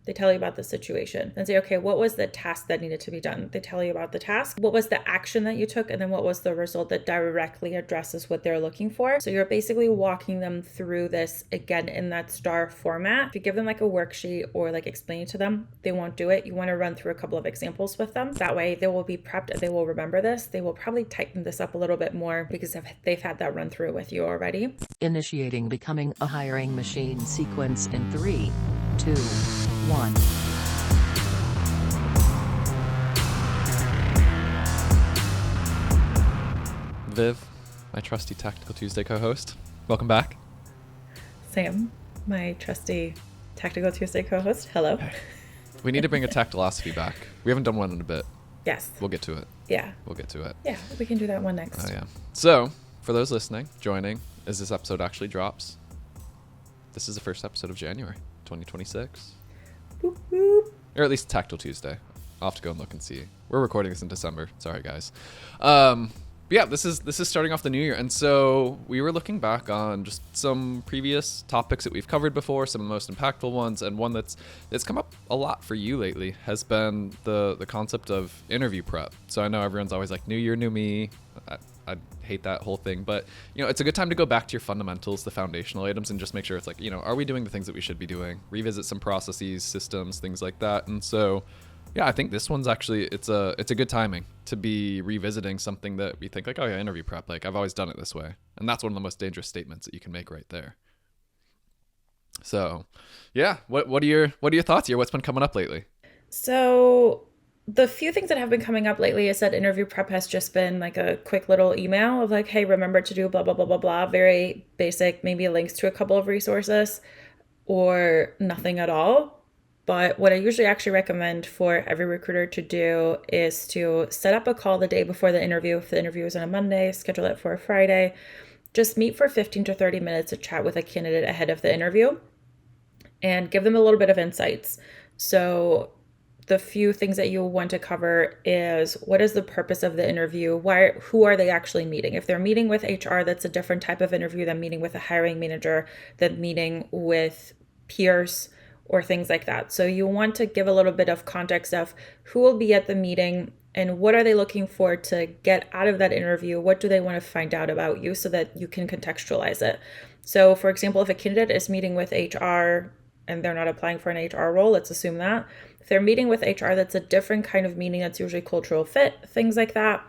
They tell you about the situation. Then say, okay, what was the task that needed to be done? They tell you about the task. What was the action that you took? And then what was the result that directly addresses what they're looking for? So you're basically walking them through this again in that STAR format. If you give them like a worksheet or like explain it to them, they won't do it. You want to run through a couple of examples with them. That way they will be prepped and they will remember this. They will probably tighten this up a little bit more because they've had that run through with you already. Initiating becoming a hiring machine sequence in 3, 2, 1. Viv, my trusty Tactical Tuesday co-host. Welcome back. Sam, my trusty Tactical Tuesday co-host. Hello. We need to bring a tactilosophy back. We haven't done one in a bit. Yes. We'll get to it. Yeah. We'll get to it. Yeah, we can do that one next. Oh, yeah. So, for those listening, joining, as this episode actually drops, this is the first episode of January 2026. Boop, boop. Or at least Tactile Tuesday. I'll have to go and look and see. We're recording this in December. Sorry, guys. But yeah, this is starting off the new year. And so we were looking back on just some previous topics that we've covered before, some of the most impactful ones. And one that's come up a lot for you lately has been the concept of interview prep. So I know everyone's always like, new year, new me. I hate that whole thing, but it's a good time to go back to your fundamentals, the foundational items, and just make sure it's like, are we doing the things that we should be doing? Revisit some processes, systems, things like that. And so, yeah, I think this one's actually, it's a good timing to be revisiting something that we think like, oh yeah, interview prep, like I've always done it this way. And that's one of the most dangerous statements that you can make right there. So yeah, what are your thoughts here? What's been coming up lately? So the few things that have been coming up lately is that interview prep has just been like a quick little email of like, hey, remember to do blah, blah, blah, blah, blah. Very basic, maybe links to a couple of resources or nothing at all. But what I usually actually recommend for every recruiter to do is to set up a call the day before the interview. If the interview is on a Monday, schedule it for a Friday. Just meet for 15 to 30 minutes to chat with a candidate ahead of the interview and give them a little bit of insights. So the few things that you'll want to cover is what is the purpose of the interview? Who are they actually meeting? If they're meeting with HR, that's a different type of interview than meeting with a hiring manager, than meeting with peers or things like that. So you want to give a little bit of context of who will be at the meeting and what are they looking for to get out of that interview? What do they want to find out about you so that you can contextualize it? So for example, if a candidate is meeting with HR and they're not applying for an HR role, let's assume that. If they're meeting with HR, that's a different kind of meeting. That's usually cultural fit, things like that.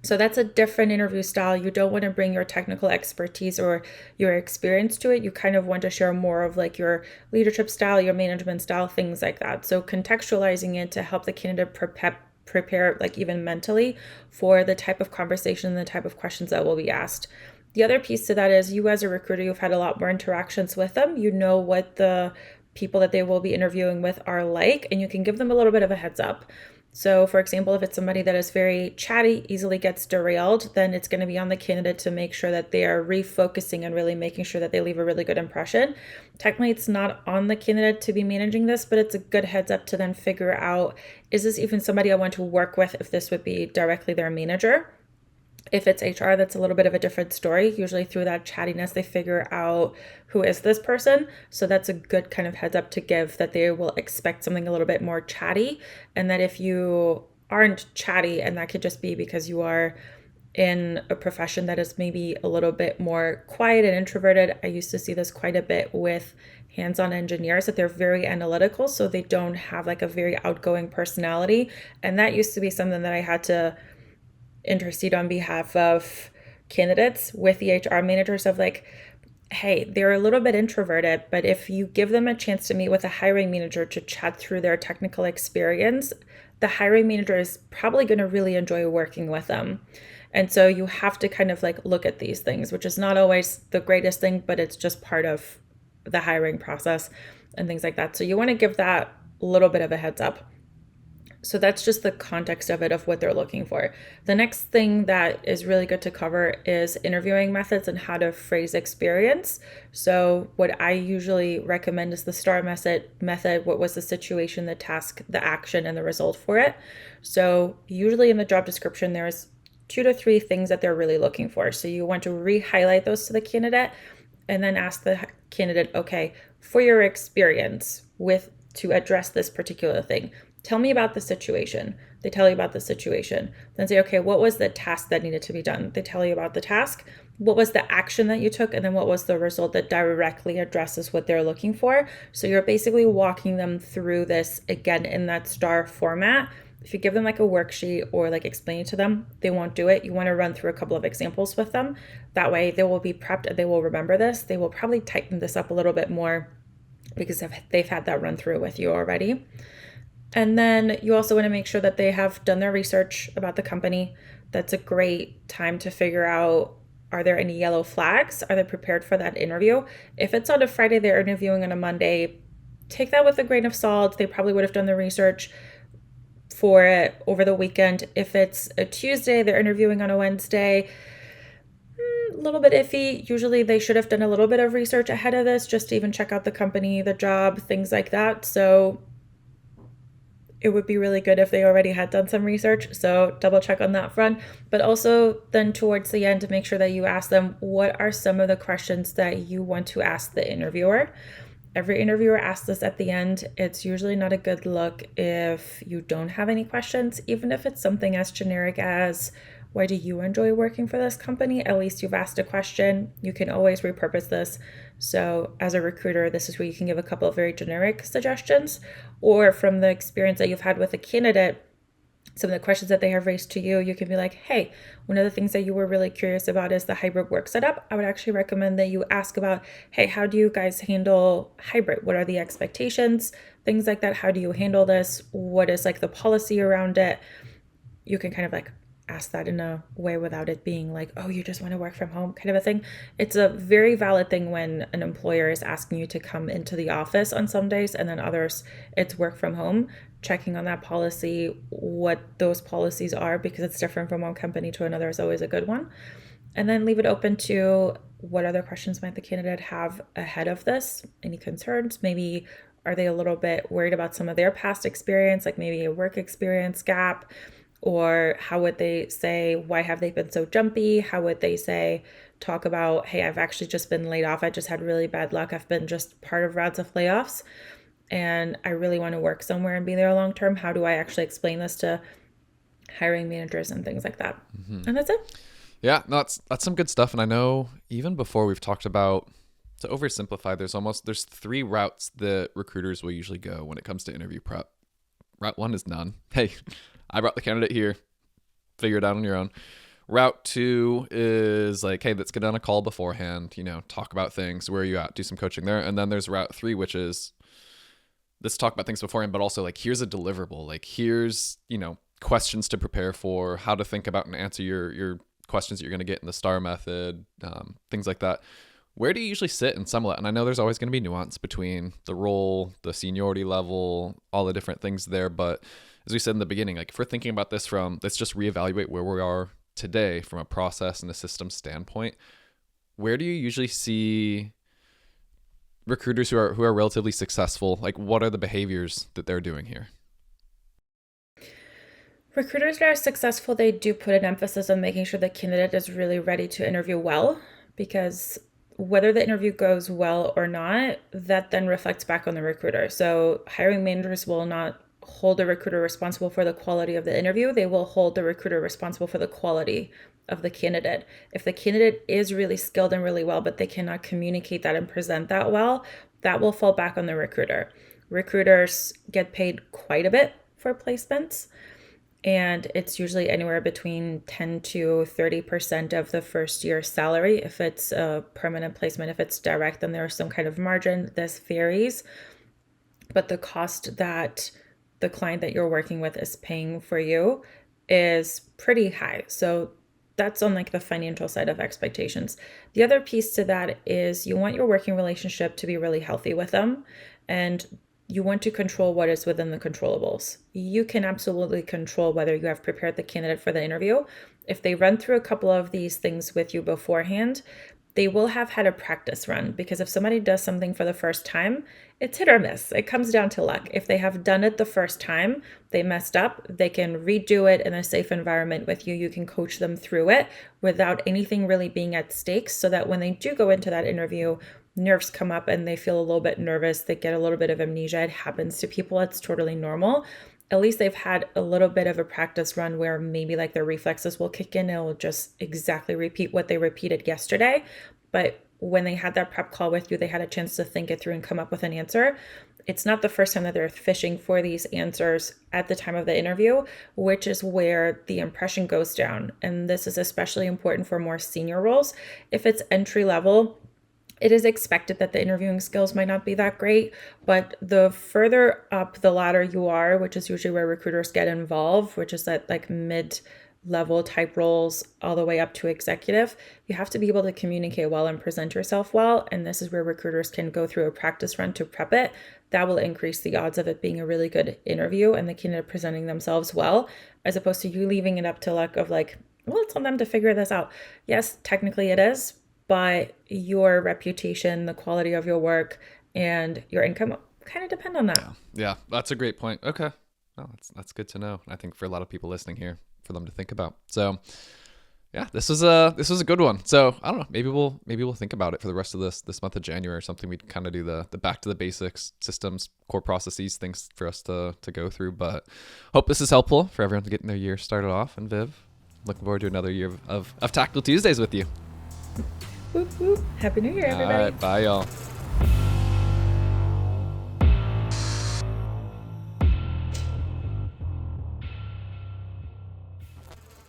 So that's a different interview style. You don't want to bring your technical expertise or your experience to it. You kind of want to share more of like your leadership style, your management style, things like that. So contextualizing it to help the candidate prepare like even mentally for the type of conversation, the type of questions that will be asked. The other piece to that is you as a recruiter, you've had a lot more interactions with them. You know what the people that they will be interviewing with are like, and you can give them a little bit of a heads up. So for example, if it's somebody that is very chatty, easily gets derailed, then it's going to be on the candidate to make sure that they are refocusing and really making sure that they leave a really good impression. Technically, it's not on the candidate to be managing this, but it's a good heads up to then figure out, is this even somebody I want to work with if this would be directly their manager? If it's HR, that's a little bit of a different story. Usually through that chattiness, they figure out who is this person. So that's a good kind of heads up to give that they will expect something a little bit more chatty. And that if you aren't chatty, and that could just be because you are in a profession that is maybe a little bit more quiet and introverted. I used to see this quite a bit with hands-on engineers, that they're very analytical. So they don't have like a very outgoing personality. And that used to be something that I had to intercede on behalf of candidates with the HR managers of like, hey, they're a little bit introverted, but if you give them a chance to meet with a hiring manager to chat through their technical experience, the hiring manager is probably going to really enjoy working with them. And so you have to kind of like look at these things, which is not always the greatest thing, but it's just part of the hiring process and things like that. So you want to give that a little bit of a heads up. So that's just the context of it, of what they're looking for. The next thing that is really good to cover is interviewing methods and how to phrase experience. So what I usually recommend is the STAR method. What was the situation, the task, the action, and the result for it. So usually in the job description, there's 2 to 3 things that they're really looking for. So you want to re-highlight those to the candidate and then ask the candidate, okay, for your experience with to address this particular thing. Tell me about the situation. They tell you about the situation. Then say, okay, what was the task that needed to be done? They tell you about the task. What was the action that you took? And then what was the result that directly addresses what they're looking for? So you're basically walking them through this again in that STAR format. If you give them like a worksheet or like explain it to them, they won't do it. You want to run through a couple of examples with them. That way they will be prepped and they will remember this. They will probably tighten this up a little bit more because they've had that run through with you already. And then you also want to make sure that they have done their research about the company. That's a great time to figure out, are there any yellow flags? Are they prepared for that interview? If it's on a Friday, they're interviewing on a Monday, take that with a grain of salt. They probably would have done the research for it over the weekend. If it's a Tuesday, they're interviewing on a Wednesday, a little bit iffy. Usually they should have done a little bit of research ahead of this just to even check out the company, the job, things like that. So it would be really good if they already had done some research. So double check on that front. But also then towards the end, to make sure that you ask them, what are some of the questions that you want to ask the interviewer? Every interviewer asks this at the end. It's usually not a good look if you don't have any questions, even if it's something as generic as, why do you enjoy working for this company? At least you've asked a question. You can always repurpose this. So as a recruiter, this is where you can give a couple of very generic suggestions, or from the experience that you've had with a candidate, some of the questions that they have raised to you, you can be like, hey, one of the things that you were really curious about is the hybrid work setup. I would actually recommend that you ask about, hey, how do you guys handle hybrid? What are the expectations? Things like that. How do you handle this? What is like the policy around it? You can kind of like ask that in a way without it being like, oh, you just want to work from home kind of a thing. It's a very valid thing when an employer is asking you to come into the office on some days and then others it's work from home. Checking on that policy, what those policies are, because it's different from one company to another, is always a good one. And then leave it open to what other questions might the candidate have ahead of this. Any concerns? Maybe are they a little bit worried about some of their past experience, like maybe a work experience gap? Or how would they say, why have they been so jumpy? How would they say, talk about, hey, I've actually just been laid off. I just had really bad luck. I've been just part of rounds of layoffs and I really want to work somewhere and be there long term. How do I actually explain this to hiring managers and things like that? And that's it. Yeah, no, that's some good stuff. And I know even before we've talked about, to oversimplify, there's 3 routes that recruiters will usually go when it comes to interview prep. Route 1 is none. Hey, I brought the candidate here. Figure it out on your own. Route 2 is like, hey, let's get on a call beforehand, talk about things. Where are you at? Do some coaching there. And then there's route 3, which is, let's talk about things beforehand, but also like, here's a deliverable. Like, here's, questions to prepare for, how to think about and answer your questions that you're going to get in the STAR method, things like that. Where do you usually sit in some of that? And I know there's always going to be nuance between the role, the seniority level, all the different things there. But as we said in the beginning, like if we're thinking about this from, let's just reevaluate where we are today from a process and a system standpoint. Where do you usually see recruiters who are relatively successful? Like, what are the behaviors that they're doing here? Recruiters that are successful, they do put an emphasis on making sure the candidate is really ready to interview well, because whether the interview goes well or not, that then reflects back on the recruiter. So hiring managers will not hold the recruiter responsible for the quality of the interview. They will hold the recruiter responsible for the quality of the candidate. If the candidate is really skilled and really well, but they cannot communicate that and present that well, that will fall back on the recruiter. Recruiters get paid quite a bit for placements, and it's usually anywhere between 10 to 30% of the first year's salary. If it's a permanent placement, if it's direct, then there's some kind of margin. This varies, but the cost that the client that you're working with is paying for you is pretty high. So that's on like the financial side of expectations. The other piece to that is you want your working relationship to be really healthy with them, and you want to control what is within the controllables. You can absolutely control whether you have prepared the candidate for the interview. If they run through a couple of these things with you beforehand, they will have had a practice run, because if somebody does something for the first time, it's hit or miss. It comes down to luck. If they have done it the first time, they messed up, they can redo it in a safe environment with you. You can coach them through it without anything really being at stake, so that when they do go into that interview, nerves come up and they feel a little bit nervous, they get a little bit of amnesia. It happens to people. It's totally normal. At least they've had a little bit of a practice run where maybe like their reflexes will kick in and it'll just exactly repeat what they repeated yesterday. But when they had that prep call with you, they had a chance to think it through and come up with an answer. It's not the first time that they're fishing for these answers at the time of the interview, which is where the impression goes down. And this is especially important for more senior roles. If it's entry level, it is expected that the interviewing skills might not be that great, but the further up the ladder you are, which is usually where recruiters get involved, which is that like mid-level type roles all the way up to executive, you have to be able to communicate well and present yourself well. And this is where recruiters can go through a practice run to prep it. That will increase the odds of it being a really good interview and the candidate presenting themselves well, as opposed to you leaving it up to luck of like, well, it's on them to figure this out. Yes, technically it is, but your reputation, the quality of your work, and your income kind of depend on that. Yeah, that's a great point. Okay. Well, that's good to know. I think for a lot of people listening here, for them to think about. So yeah, this was a good one. So I don't know, maybe we'll think about it for the rest of this month of January or something. We'd kind of do the back to the basics, systems, core processes, things for us to go through. But hope this is helpful for everyone to getting their year started off. And Viv, looking forward to another year of Tactical Tuesdays with you. Whoop, whoop. Happy New Year, everybody. All right, bye y'all.